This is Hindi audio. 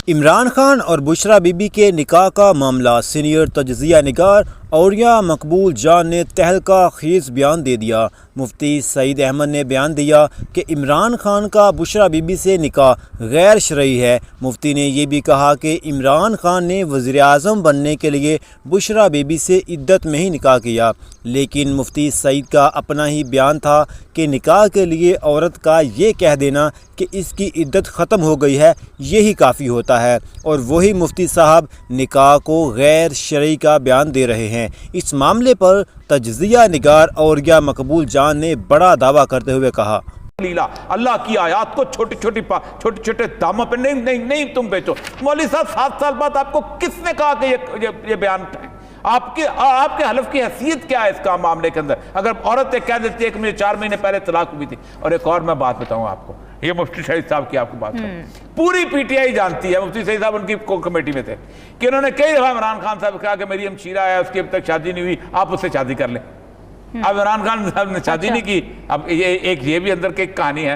इमरान खान और बुशरा बीबी के निकाह का मामला। सीनियर तजज़िया निगार औरिया मकबूल जान ने तहलका खेज़ बयान दे दिया। मुफ्ती सईद अहमद ने बयान दिया कि इमरान खान का बुशरा बीबी से निकाह गैर शरई है। मुफ्ती ने यह भी कहा कि इमरान खान ने वज़ीर आज़म बनने के लिए बुशरा बीबी से इद्दत में ही निकाह किया, लेकिन मुफ्ती सईद का अपना ही बयान था कि निकाह के लिए औरत का ये कह देना कि इसकी इद्दत ख़त्म हो गई है, यही काफ़ी होता है। और वही मुफ्ती साहब निकाह को गैर शरई का बयान दे रहे हैं। इस मामले पर तजज़िया निगार औरिया मकबूल जान ने बड़ा दावा करते हुए कहा, लीला अल्लाह की आयत को छोटे छोटे दामों पे नहीं तुम बेचो। मौलवी साहब 7 साल बाद आपको किसने कहा कि ये बयान उठाएं? आपके हलफ की हैसियत क्या है इसका मामले के अंदर? अगर औरत कह देती है कि मुझे 4 महीने पहले तलाक हुई थी। और एक और मैं बात बताऊं आपको, ये मुफ्ती सईद साहब की आपको बात पूरी पीटीआई जानती है। मुफ्ती सईद साहब उनकी कमेटी में थे कि उन्होंने कई दफा इमरान खान साहब कहा कि मेरी हमशीरा है, उसकी अब तक शादी नहीं हुई, आप उससे शादी कर लें। अब इमरान खान साहब ने शादी नहीं की। अब ये भी अंदर की कहानी है।